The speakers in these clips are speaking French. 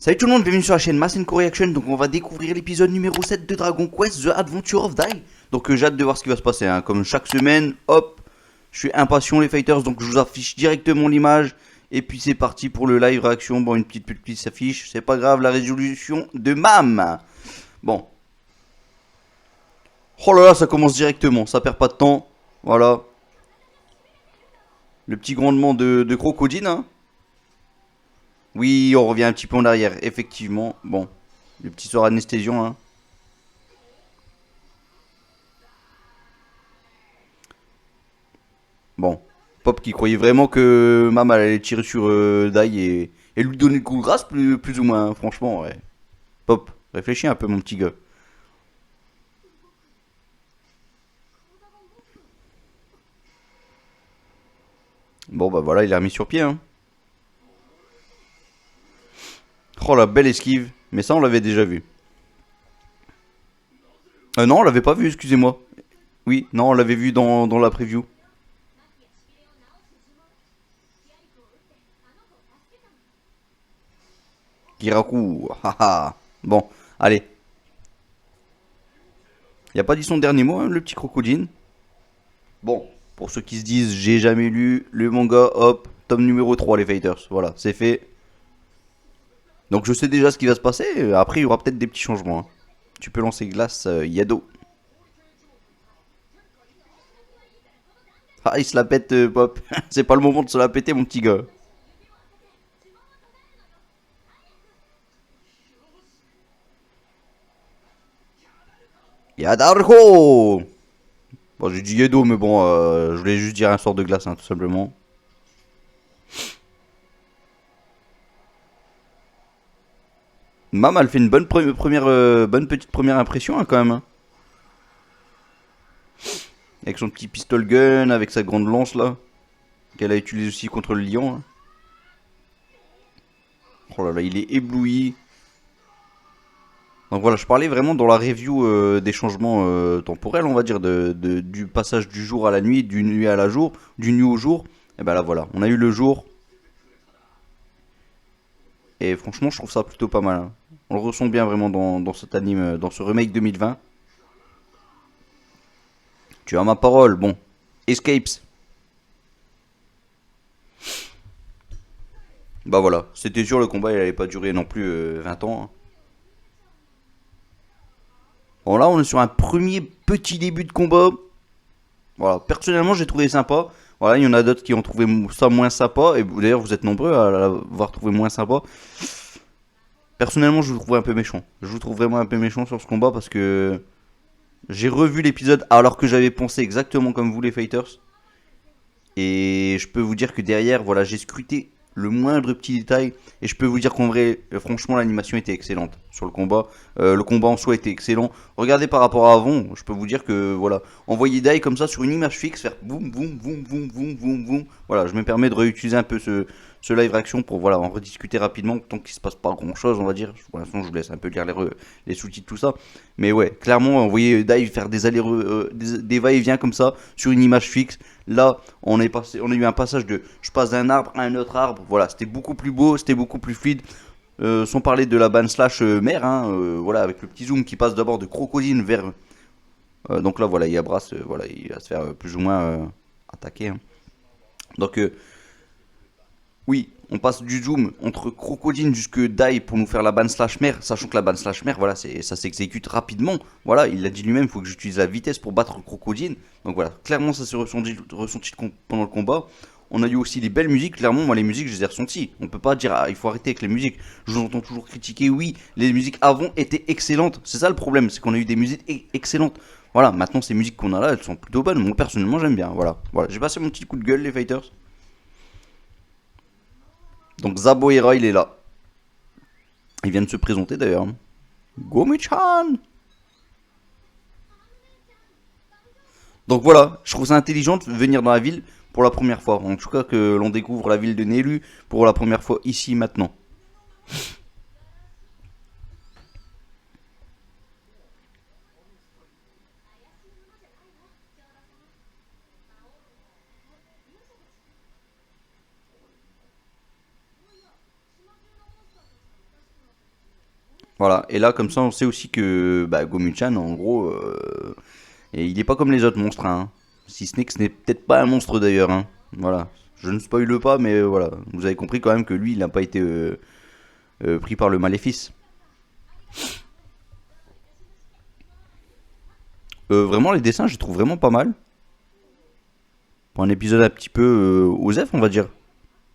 Salut tout le monde, bienvenue sur la chaîne Masenko Reaction. Donc on va découvrir l'épisode numéro 7 de Dragon Quest The Adventure of Dai. Donc j'ai hâte de voir ce qui va se passer, hein. Comme chaque semaine, hop, je suis impatient les fighters, donc je vous affiche directement l'image. Et puis c'est parti pour le live réaction. Bon, une petite pute s'affiche, c'est pas grave, la résolution de MAM. Bon. Oh là là, ça commence directement, ça perd pas de temps. Voilà. Le petit grondement de Crocodile, hein. Oui, on revient un petit peu en arrière, effectivement. Bon, le petit sort anesthésion, hein. Bon, Pop qui croyait vraiment que Mam allait tirer sur Dai et lui donner le coup de grâce, plus ou moins, hein, franchement, ouais. Pop, réfléchis un peu, mon petit gars. Bon, bah voilà, il l'a remis sur pied, hein. Oh, la belle esquive. Mais ça, on l'avait déjà vu. Non, on l'avait pas vu, excusez-moi. Oui, non, on l'avait vu dans la preview. Kiraku, haha. Bon, allez. Il a pas dit son dernier mot, hein, le petit crocodile. Bon, pour ceux qui se disent, j'ai jamais lu le manga, hop, tome numéro 3, les fighters. Voilà, c'est fait. Donc je sais déjà ce qui va se passer. Après, il y aura peut-être des petits changements, hein. Tu peux lancer glace Yado. Ah, il se la pète, Pop. C'est pas le moment de se la péter, mon petit gars. Yadarko. Bon, j'ai dit Yado, mais bon, je voulais juste dire un sort de glace, hein, tout simplement. Mam, elle fait une bonne petite première impression, hein, quand même, hein. Avec son petit pistol gun, avec sa grande lance, là. Qu'elle a utilisé aussi contre le lion, hein. Oh là là, il est ébloui. Donc voilà, je parlais vraiment dans la review des changements temporels, on va dire, du passage du jour à la nuit, du nuit à la jour, du nuit au jour. Et ben là voilà, on a eu le jour. Et franchement, je trouve ça plutôt pas mal, hein. On le ressent bien vraiment dans cet anime, dans ce remake 2020. Tu as ma parole, bon. Escapes. Bah voilà, c'était sûr, le combat il allait pas durer non plus 20 ans, hein. Bon là, on est sur un premier petit début de combat. Voilà, personnellement, j'ai trouvé sympa. Voilà, il y en a d'autres qui ont trouvé ça moins sympa. Et d'ailleurs, vous êtes nombreux à l'avoir trouvé moins sympa. Personnellement, je vous trouve un peu méchant. Je vous trouve vraiment un peu méchant sur ce combat parce que j'ai revu l'épisode alors que j'avais pensé exactement comme vous, les fighters. Et je peux vous dire que derrière, voilà, j'ai scruté le moindre petit détail. Et je peux vous dire qu'en vrai, franchement, l'animation était excellente sur le combat. Le combat en soi était excellent. Regardez par rapport à avant, je peux vous dire que voilà, envoyer Dai comme ça sur une image fixe, faire boum, boum, boum, boum, boum, boum, boum. Voilà, je me permets de réutiliser un peu ce live action pour voilà, en rediscuter rapidement. Tant qu'il se passe pas grand chose, on va dire. Pour l'instant, je vous laisse un peu lire les sous-titres, tout ça. Mais ouais, clairement, envoyer Dai faire des va-et-vient comme ça sur une image fixe. Là, on a eu un passage de je passe d'un arbre à un autre arbre. Voilà, c'était beaucoup plus beau, c'était beaucoup plus fluide. Sans parler de la ban slash mer, hein, voilà, avec le petit zoom qui passe d'abord de crocodile vers. Donc là, voilà, il abrace, voilà, il va se faire plus ou moins attaquer, hein. Donc, oui, on passe du zoom entre crocodile jusque die pour nous faire la ban slash mer, sachant que la ban slash mer, voilà, ça s'exécute rapidement. Voilà, il l'a dit lui-même, il faut que j'utilise la vitesse pour battre crocodile. Donc voilà, clairement, ça s'est ressenti pendant le combat. On a eu aussi des belles musiques, clairement, moi les musiques je les ai ressenties. On peut pas dire, ah, il faut arrêter avec les musiques. Je vous entends toujours critiquer, oui, les musiques avant étaient excellentes. C'est ça le problème, c'est qu'on a eu des musiques excellentes. Voilà, maintenant ces musiques qu'on a là, elles sont plutôt bonnes. Moi personnellement j'aime bien, voilà, j'ai passé mon petit coup de gueule les fighters. Donc Zaboera, il est là. Il vient de se présenter d'ailleurs. Gomi-chan. Donc voilà, je trouve ça intelligent de venir dans la ville pour la première fois. En tout cas que l'on découvre la ville de Nelu pour la première fois ici maintenant. Voilà, et là, comme ça, on sait aussi que bah, Gomu-chan, en gros, et il est pas comme les autres monstres, hein. Si ce n'est que ce n'est peut-être pas un monstre d'ailleurs, hein. Voilà. Je ne spoile pas, mais voilà. Vous avez compris quand même que lui, il n'a pas été pris par le maléfice. Vraiment, les dessins, je les trouve vraiment pas mal. Pour un épisode un petit peu OSEF, on va dire.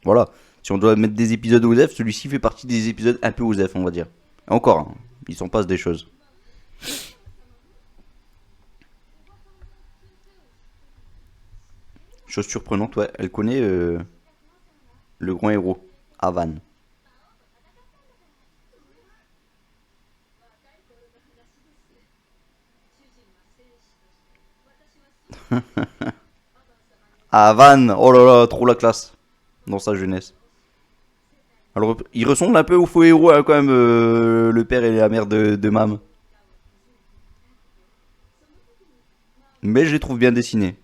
Voilà. Si on doit mettre des épisodes OSEF, celui-ci fait partie des épisodes un peu OSEF, on va dire. Et encore, hein, il s'en passe des choses. Chose surprenante, ouais. Elle connaît le grand héros, Avan. Avan, oh là là, trop la classe. Dans sa jeunesse. Alors, il ressemble un peu au faux héros, hein, quand même, le père et la mère de Mam. Mais je les trouve bien dessinés.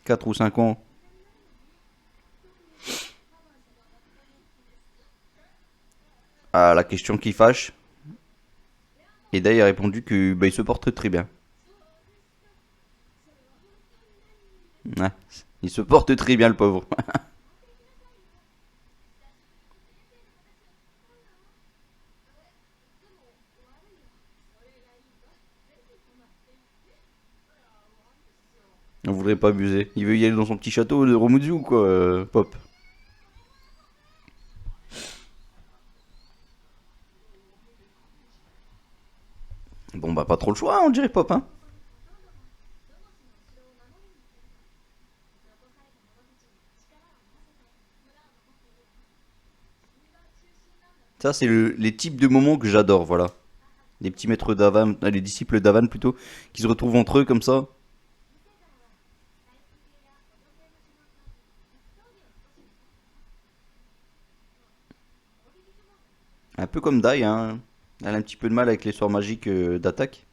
4 ou 5 ans. À la question qui fâche. Et Dai a répondu que bah, il se porte très bien. Ouais, il se porte très bien, le pauvre. On voudrait pas abuser. Il veut y aller dans son petit château de Romuzu ou quoi, Pop. Bon, bah, pas trop le choix, hein, on dirait Pop, hein. Ça, c'est les types de moments que j'adore, voilà. Les petits maîtres d'Avan, les disciples d'Avan plutôt, qui se retrouvent entre eux comme ça. Un peu comme Dai, hein. Elle a un petit peu de mal avec les sorts magiques d'attaque.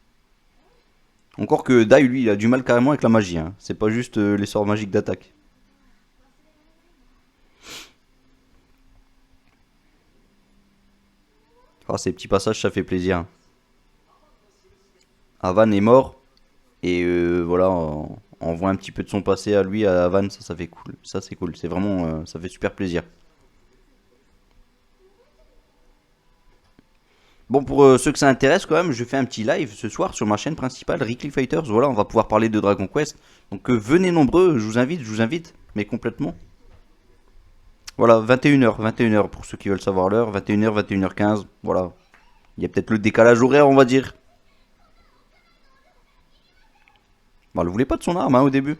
Encore que Dai, lui, il a du mal carrément avec la magie, hein. C'est pas juste les sorts magiques d'attaque. Ah, ces petits passages, ça fait plaisir, hein. Avan est mort, et voilà, on voit un petit peu de son passé à lui, à Avan, ça fait cool. Ça, c'est cool. C'est vraiment, ça fait super plaisir. Bon, pour ceux que ça intéresse quand même, je fais un petit live ce soir sur ma chaîne principale, Rickly Fighters. Voilà, on va pouvoir parler de Dragon Quest. Donc venez nombreux, je vous invite, mais complètement. Voilà, 21h, 21h pour ceux qui veulent savoir l'heure, 21h, 21h15, voilà. Il y a peut-être le décalage horaire, on va dire. Bon, elle voulait pas de son arme, hein, au début.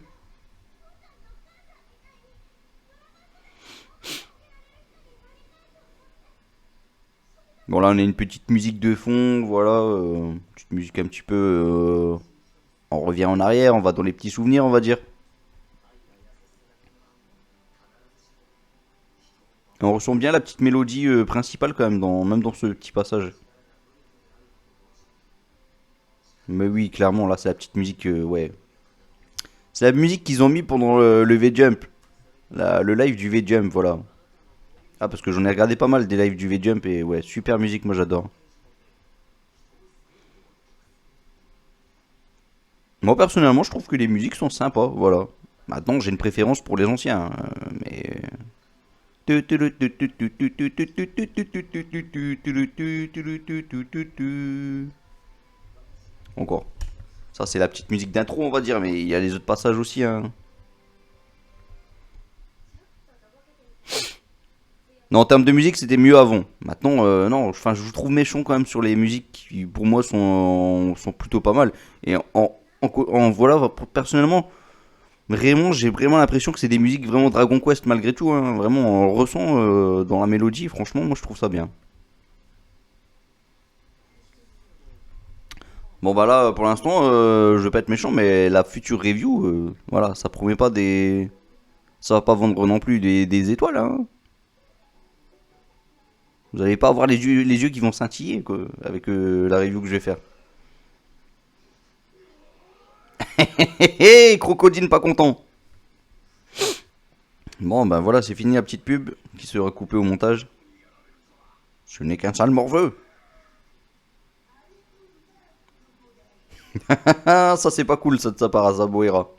Bon, là, on a une petite musique de fond, voilà. Petite musique un petit peu... on revient en arrière, on va dans les petits souvenirs, on va dire. Et on ressent bien la petite mélodie principale quand même, même dans ce petit passage. Mais oui, clairement, là, c'est la petite musique, ouais. C'est la musique qu'ils ont mis pendant le V-Jump. Le live du V-Jump, voilà. Ah, parce que j'en ai regardé pas mal des lives du V-Jump et ouais, super musique, moi j'adore. Moi personnellement, je trouve que les musiques sont sympas, voilà. Maintenant, j'ai une préférence pour les anciens, hein, mais. Encore. Ça, c'est la petite musique d'intro, on va dire, mais il y a les autres passages aussi, hein. Non, en termes de musique, c'était mieux avant. Maintenant, non, enfin, je vous trouve méchant quand même sur les musiques qui, pour moi, sont plutôt pas mal. Et voilà, personnellement, vraiment, j'ai vraiment l'impression que c'est des musiques vraiment Dragon Quest malgré tout, hein. Vraiment, on le ressent dans la mélodie. Franchement, moi, je trouve ça bien. Bon, bah là, pour l'instant, je vais pas être méchant, mais la future review, voilà, ça promet pas des. Ça va pas vendre non plus des étoiles, hein. Vous allez pas avoir les yeux qui vont scintiller, quoi, avec la review que je vais faire. Hé hé hé, Crocodile pas content. Bon, ben voilà, c'est fini la petite pub qui sera coupée au montage. Ce n'est qu'un sale morveux. Ah, ça c'est pas cool ça de sa part à Zaboera.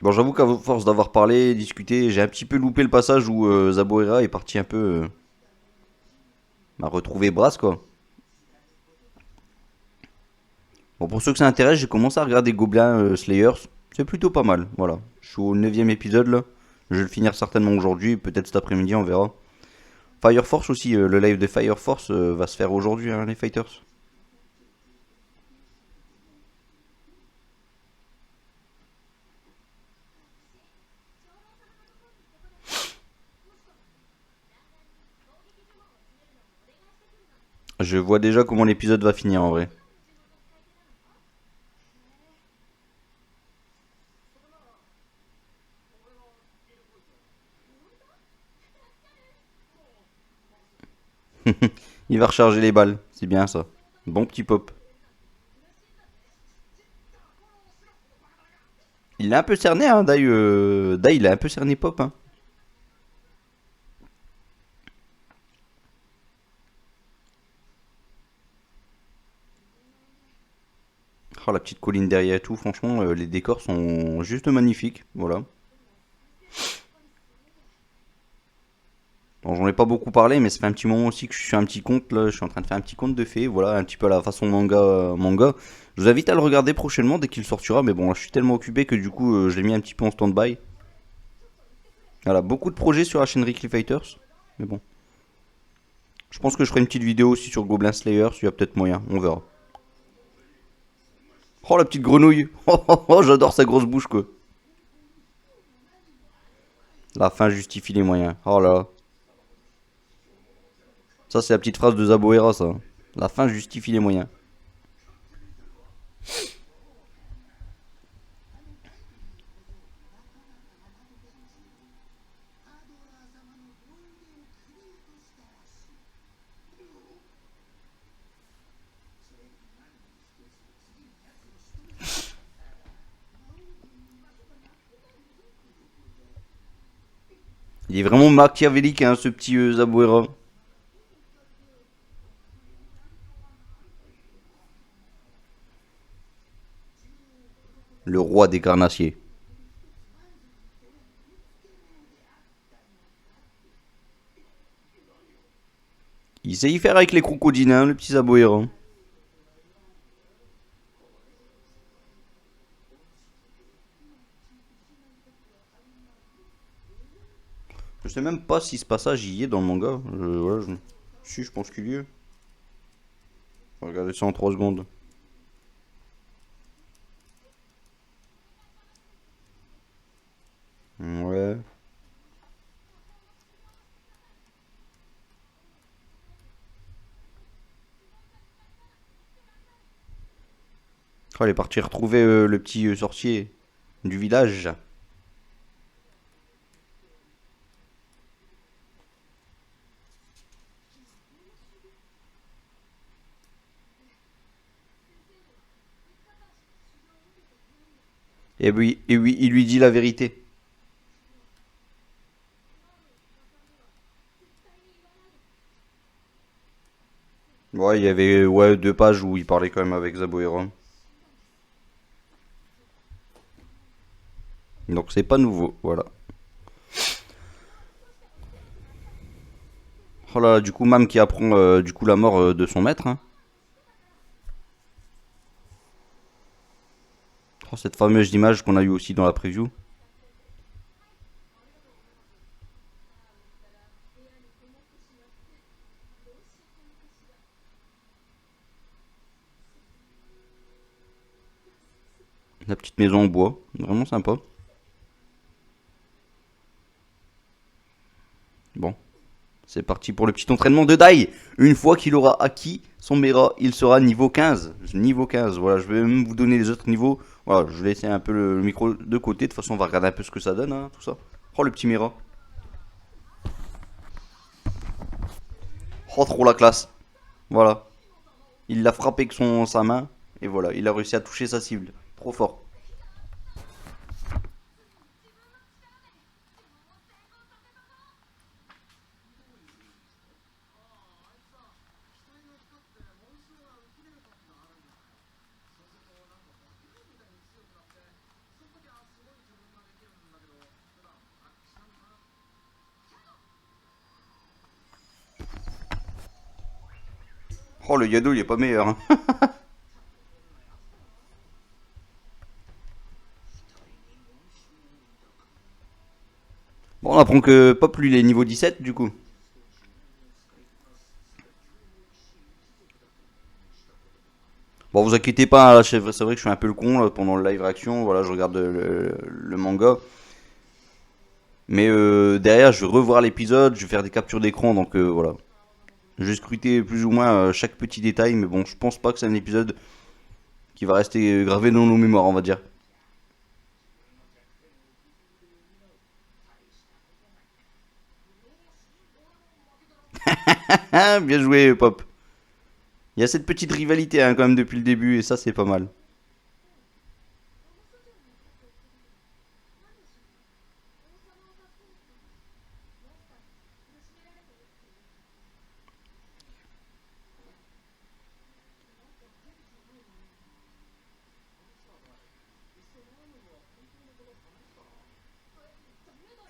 Bon, j'avoue qu'à force d'avoir parlé, discuté, j'ai un petit peu loupé le passage où Zaboera est parti un peu retrouver Brass quoi. Bon, pour ceux que ça intéresse, j'ai commencé à regarder Goblin Slayers. C'est plutôt pas mal, voilà. Je suis au 9ème épisode là. Je vais le finir certainement aujourd'hui, peut-être cet après-midi, on verra. Fire Force aussi, le live de Fire Force va se faire aujourd'hui, hein, les Fighters. Je vois déjà comment l'épisode va finir en vrai. Il va recharger les balles, c'est bien ça. Bon petit pop. Il l'a un peu cerné, hein, Dai. Dai, il a un peu cerné pop, hein. Oh, la petite colline derrière et tout, franchement, les décors sont juste magnifiques, voilà. Bon, j'en ai pas beaucoup parlé, mais ça fait un petit moment aussi que je suis un petit conte là. Je suis en train de faire un petit conte de fées, voilà, un petit peu à la façon manga. Je vous invite à le regarder prochainement dès qu'il sortira, mais bon, là, je suis tellement occupé que du coup, je l'ai mis un petit peu en stand-by. Voilà, beaucoup de projets sur la chaîne Ricky Fighters, mais bon. Je pense que je ferai une petite vidéo aussi sur Goblin Slayer, s'il y a peut-être moyen, on verra. Oh la petite grenouille. Oh, j'adore sa grosse bouche quoi. La fin justifie les moyens. Oh là là. Ça c'est la petite phrase de Zaboera ça. La fin justifie les moyens. Il est vraiment machiavélique hein, ce petit Zaboera. Le roi des carnassiers. Il sait y faire avec les crocodiles hein, le petit Zaboera. Je sais même pas si ce passage y est dans le manga. Si, je pense qu'il y est. On va regarder ça en 3 secondes. Ouais. Oh, il est parti retrouver le petit sorcier du village. Et oui, il lui dit la vérité. Ouais, il y avait 2 pages où il parlait quand même avec Zaboera. Donc c'est pas nouveau, voilà. Oh là, du coup, Mam qui apprend du coup la mort de son maître. Hein. Oh, cette fameuse image qu'on a eue aussi dans la preview. La petite maison en bois, vraiment sympa. Bon, c'est parti pour le petit entraînement de Dai. Une fois qu'il aura acquis son Mera, il sera niveau 15. Niveau 15, voilà, je vais même vous donner les autres niveaux. Voilà, je vais laisser un peu le micro de côté. De toute façon, on va regarder un peu ce que ça donne, hein, tout ça. Oh, le petit Mera. Oh, trop la classe. Voilà. Il l'a frappé avec sa main. Et voilà, il a réussi à toucher sa cible. Trop fort. Oh, le Yado, il est pas meilleur, hein. Bon, on apprend que Pop, lui, il est niveau 17, du coup. Bon, vous inquiétez pas, hein, là, c'est vrai que je suis un peu le con là, pendant le live réaction. Voilà, je regarde le manga. Mais derrière, je vais revoir l'épisode, je vais faire des captures d'écran. Donc voilà. Je vais scruter plus ou moins chaque petit détail. Mais bon, je pense pas que c'est un épisode qui va rester gravé dans nos mémoires, on va dire. Ah, bien joué, Pop. Il y a cette petite rivalité hein, quand même depuis le début. Et ça, c'est pas mal.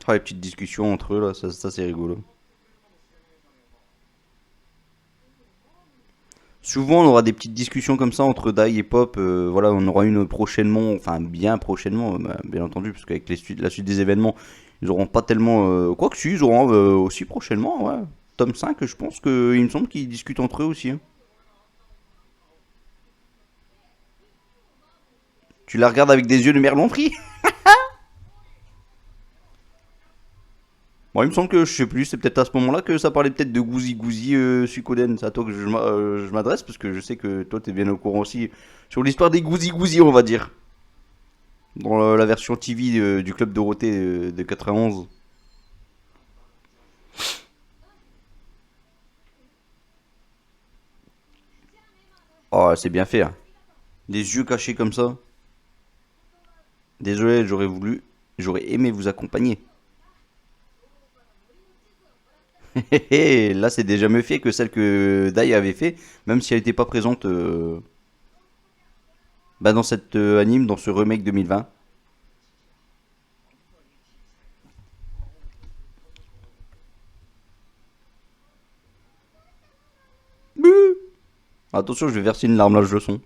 Ah, les petites discussions entre eux, là, ça c'est rigolo. Souvent, on aura des petites discussions comme ça entre Dai et Pop. Voilà, on aura une prochainement, enfin bien prochainement, bah, bien entendu, parce qu'avec la suite des événements, ils auront pas tellement. Quoi que si, ils auront aussi prochainement, ouais. Tome 5, je pense qu'il me semble qu'ils discutent entre eux aussi, hein. Tu la regardes avec des yeux de merlon frit. Bon, il me semble que je sais plus, c'est peut-être à ce moment-là que ça parlait peut-être de Gouzi Gouzi Suikoden. C'est à toi que je m'adresse parce que je sais que toi t'es bien au courant aussi sur l'histoire des Gouzi Gouzi, on va dire. Dans la version TV du Club Dorothée de 91. Oh, c'est bien fait, hein. Des yeux cachés comme ça. Désolé, j'aurais aimé vous accompagner. Là, c'est déjà mieux fait que celle que Dai avait fait, même si elle n'était pas présente bah, dans cette anime, dans ce remake 2020. Attention, je vais verser une larme là, je le sens.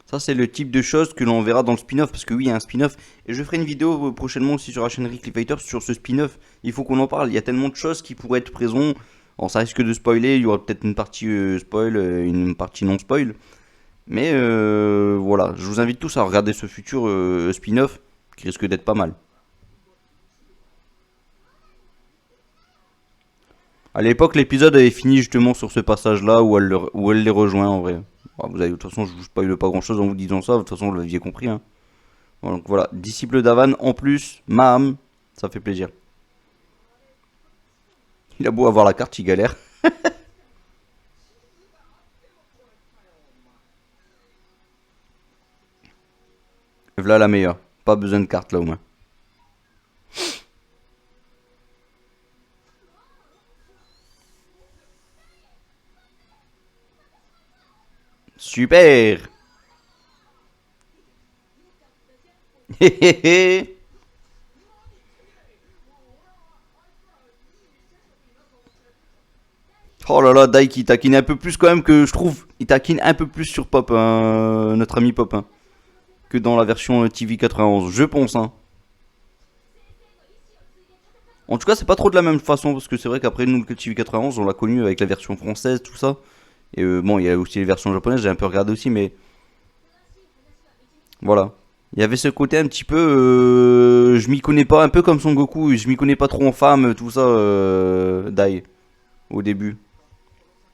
Ça, c'est le type de choses que l'on verra dans le spin-off. Parce que oui, il y a un spin-off. Et je ferai une vidéo prochainement aussi sur la chaîne Rick Fighter sur ce spin-off. Il faut qu'on en parle. Il y a tellement de choses qui pourraient être présentes. Alors, ça risque de spoiler. Il y aura peut-être une partie spoil, une partie non spoil. Mais voilà, je vous invite tous à regarder ce futur spin-off qui risque d'être pas mal. À l'époque, l'épisode avait fini justement sur ce passage-là où elle les rejoint en vrai. Bon, vous avez, de toute façon, je vous spoil pas grand-chose en vous disant ça. De toute façon, vous l'aviez compris, hein. Bon, donc voilà, disciple d'Avan en plus, Maham, ça fait plaisir. Il a beau avoir la carte, il galère. Voilà la meilleure. Pas besoin de carte là au moins. Super. Oh là là, Dai qui taquine un peu plus quand même que je trouve. Il taquine un peu plus sur Pop, hein, notre ami Pop, hein, que dans la version TV 91, je pense, hein. En tout cas, c'est pas trop de la même façon, parce que c'est vrai qu'après, nous, le TV 91, on l'a connu avec la version française, tout ça. Et bon, il y a aussi les versions japonaises, j'ai un peu regardé aussi, mais voilà. Il y avait ce côté un petit peu, je m'y connais pas, un peu comme Son Goku, je m'y connais pas trop en femme, tout ça, Dai, au début.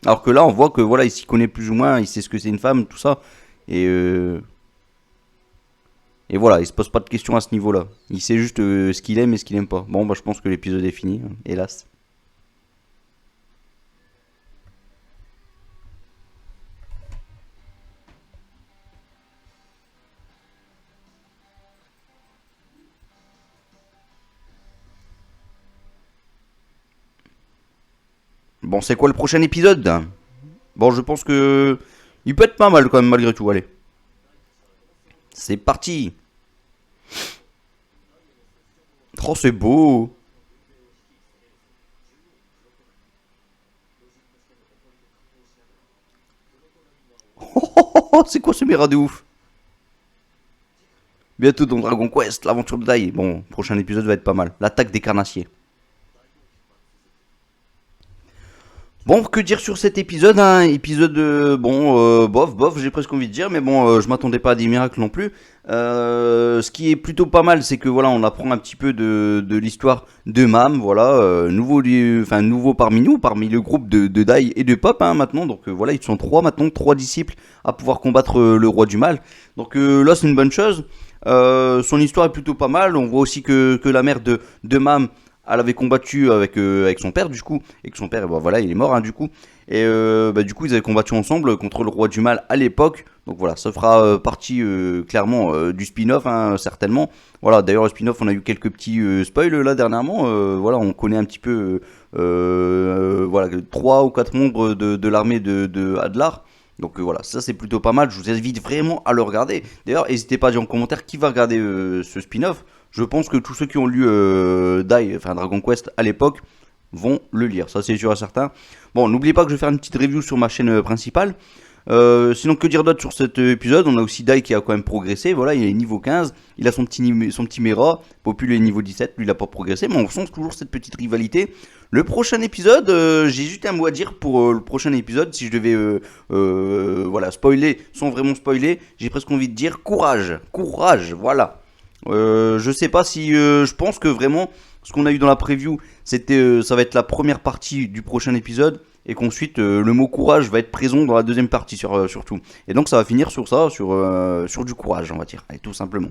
Alors que là, on voit que voilà, il s'y connaît plus ou moins, il sait ce que c'est une femme, tout ça. Et, euh, et voilà, il se pose pas de questions à ce niveau-là. Il sait juste ce qu'il aime et ce qu'il aime pas. Bon, bah je pense que l'épisode est fini, hein, hélas. Bon, c'est quoi le prochain épisode? Bon, je pense que il peut être pas mal quand même malgré tout. Allez, c'est parti. Oh, c'est beau. Oh, c'est quoi ce méra de ouf? Bientôt dans Dragon Quest, l'aventure de Dai. Bon, prochain épisode va être pas mal. L'attaque des carnassiers. Bon, que dire sur cet épisode, hein? Épisode, bon, bof, bof, j'ai presque envie de dire, mais bon, je m'attendais pas à des miracles non plus. Ce qui est plutôt pas mal, c'est que voilà, on apprend un petit peu de l'histoire de Mam, voilà, enfin nouveau parmi nous, parmi le groupe de Dai et de Pop, hein, maintenant. Donc voilà, ils sont trois maintenant, trois disciples à pouvoir combattre le roi du mal. Donc là, c'est une bonne chose. Son histoire est plutôt pas mal. On voit aussi que la mère de Mam, elle avait combattu avec son père du coup, et que son père, bah, voilà, il est mort, hein, du coup. Et bah, du coup, ils avaient combattu ensemble contre le roi du mal à l'époque. Donc voilà, ça fera partie clairement du spin-off, hein, certainement. Voilà, d'ailleurs, le spin-off, on a eu quelques petits spoils là dernièrement. Voilà, on connaît un petit peu voilà, 3 ou 4 membres de l'armée de Adlar. Donc voilà, ça c'est plutôt pas mal. Je vous invite vraiment à le regarder. D'ailleurs, n'hésitez pas à dire en commentaire qui va regarder ce spin-off. Je pense que tous ceux qui ont lu enfin Dragon Quest à l'époque vont le lire, ça c'est sûr et certain. Bon, n'oubliez pas que je vais faire une petite review sur ma chaîne principale. Sinon, que dire d'autre sur cet épisode? On a aussi Dai qui a quand même progressé. Voilà, il est niveau 15. Il a son petit Mera. Popul est niveau 17. Lui, il n'a pas progressé. Mais on sent toujours cette petite rivalité. Le prochain épisode, j'ai juste un mot à dire pour le prochain épisode. Si je devais voilà, spoiler sans vraiment spoiler, j'ai presque envie de dire courage. Courage, voilà. Je sais pas si. Je pense que vraiment, ce qu'on a eu dans la preview, ça va être la première partie du prochain épisode. Et qu'ensuite, le mot courage va être présent dans la deuxième partie, surtout. Et donc, ça va finir sur ça, sur du courage, on va dire. Allez, tout simplement.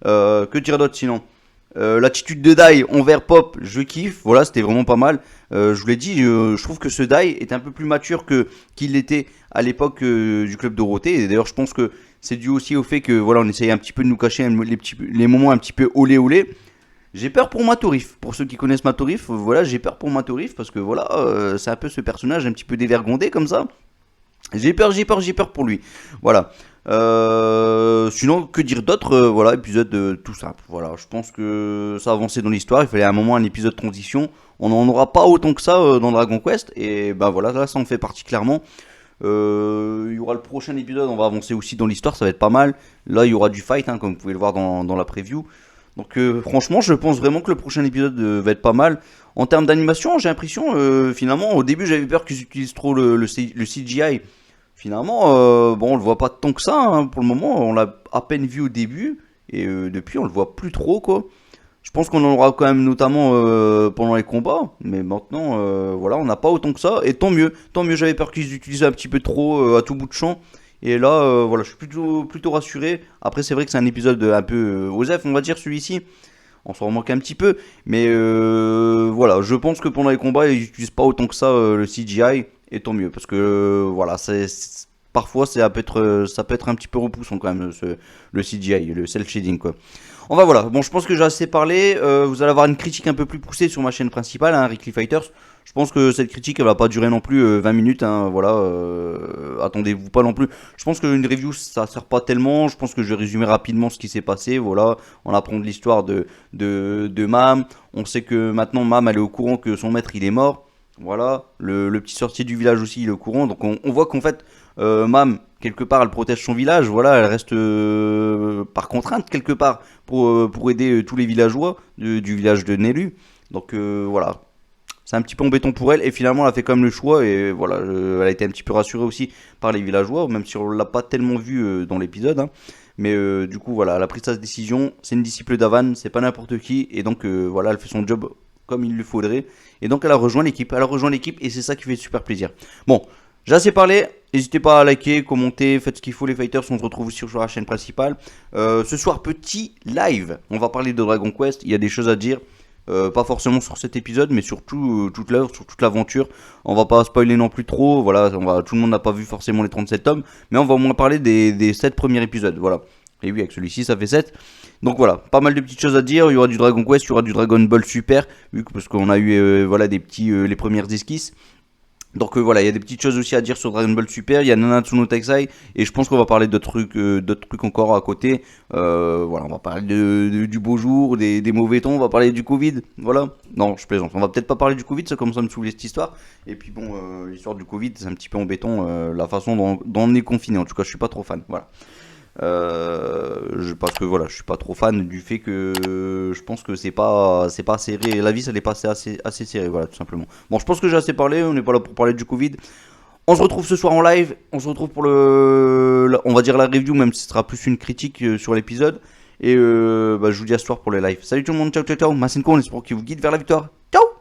Que dire d'autre sinon? L'attitude de Dai envers Pop, je kiffe. Voilà, c'était vraiment pas mal. Je vous l'ai dit, je trouve que ce Dai est un peu plus mature qu'il l'était à l'époque du club Dorothée. Et d'ailleurs, je pense que c'est dû aussi au fait que voilà, on essayait un petit peu de nous cacher les moments un petit peu olé olé. J'ai peur pour Matorif. Pour ceux qui connaissent Matorif, voilà, j'ai peur pour Matorif parce que voilà, c'est un peu ce personnage un petit peu dévergondé comme ça. J'ai peur pour lui. Voilà. Sinon, que dire d'autre? Voilà, épisode tout simple. Voilà, je pense que ça a avancé dans l'histoire. Il fallait à un moment un épisode de transition. On n'en aura pas autant que ça dans Dragon Quest. Et ben voilà, là, ça en fait partie clairement. Il y aura le prochain épisode, on va avancer aussi dans l'histoire, ça va être pas mal. Là, il y aura du fight, hein, comme vous pouvez le voir dans la preview. Donc franchement, je pense vraiment que le prochain épisode va être pas mal. En termes d'animation, j'ai l'impression, finalement, au début j'avais peur qu'ils utilisent trop le CGI. Finalement, bon, on le voit pas tant que ça, hein, pour le moment. On l'a à peine vu au début. Et depuis, on le voit plus trop, quoi. Je pense qu'on en aura quand même notamment pendant les combats. Mais maintenant, voilà, on n'a pas autant que ça. Et tant mieux. Tant mieux, j'avais peur qu'ils utilisent un petit peu trop à tout bout de champ. Et là, voilà, je suis plutôt rassuré. Après, c'est vrai que c'est un épisode un peu osef, on va dire, celui-ci. On s'en remanque un petit peu. Mais voilà, je pense que pendant les combats, ils n'utilisent pas autant que ça le CGI. Et tant mieux. Parce que voilà, parfois, ça peut être un petit peu repoussant quand même, le CGI, le cel shading, quoi. On va voilà, bon je pense que j'ai assez parlé, vous allez avoir une critique un peu plus poussée sur ma chaîne principale, hein, Rickly Fighters. Je pense que cette critique elle va pas durer non plus 20 minutes, hein, voilà, attendez-vous pas non plus. Je pense qu'une review ça sert pas tellement, je pense que je vais résumer rapidement ce qui s'est passé, voilà. On apprend de l'histoire de Mam, on sait que maintenant Mam elle est au courant que son maître il est mort, voilà. Le petit sorcier du village aussi il est au courant, donc on voit qu'en fait Mam, quelque part elle protège son village, voilà, elle reste par contrainte quelque part pour aider tous les villageois du village de Nélu. Donc voilà, c'est un petit peu embêtant pour elle et finalement elle a fait quand même le choix et voilà, elle a été un petit peu rassurée aussi par les villageois, même si on l'a pas tellement vu dans l'épisode, hein. Mais du coup voilà, elle a pris sa décision, c'est une disciple d'Avan, c'est pas n'importe qui et donc voilà, elle fait son job comme il le faudrait et donc elle a rejoint l'équipe et c'est ça qui fait super plaisir. Bon, j'ai assez parlé, n'hésitez pas à liker, commenter, faites ce qu'il faut les fighters, on se retrouve aussi sur la chaîne principale. Ce soir petit live, on va parler de Dragon Quest, il y a des choses à dire. Pas forcément sur cet épisode, mais surtout toute l'œuvre, sur toute l'aventure. On va pas spoiler non plus trop, voilà, tout le monde n'a pas vu forcément les 37 tomes, mais on va au moins parler des 7 premiers épisodes, voilà. Et oui, avec celui-ci, ça fait 7. Donc voilà, pas mal de petites choses à dire. Il y aura du Dragon Quest, il y aura du Dragon Ball Super, parce qu'on a eu voilà, des petits, les premières esquisses. Donc voilà, il y a des petites choses aussi à dire sur Dragon Ball Super, il y a Nanatsu no Taizai, et je pense qu'on va parler d'autres trucs encore à côté. Voilà, on va parler du beau jour, des mauvais temps, on va parler du Covid, voilà. Non, je plaisante, on va peut-être pas parler du Covid, ça commence à me saouler cette histoire. Et puis bon, l'histoire du Covid, c'est un petit peu embêtant, la façon dont on est confiné, en tout cas je suis pas trop fan, voilà. Parce que voilà, je suis pas trop fan du fait que je pense que c'est pas serré. La vie, ça n'est pas assez serré, voilà, tout simplement. Bon, je pense que j'ai assez parlé. On n'est pas là pour parler du Covid. On se retrouve ce soir en live. On se retrouve pour on va dire la review, même si ce sera plus une critique sur l'épisode. Et je vous dis à ce soir pour les lives. Salut tout le monde, ciao ciao ciao. Masenko, on espère qu'il vous guide vers la victoire. Ciao.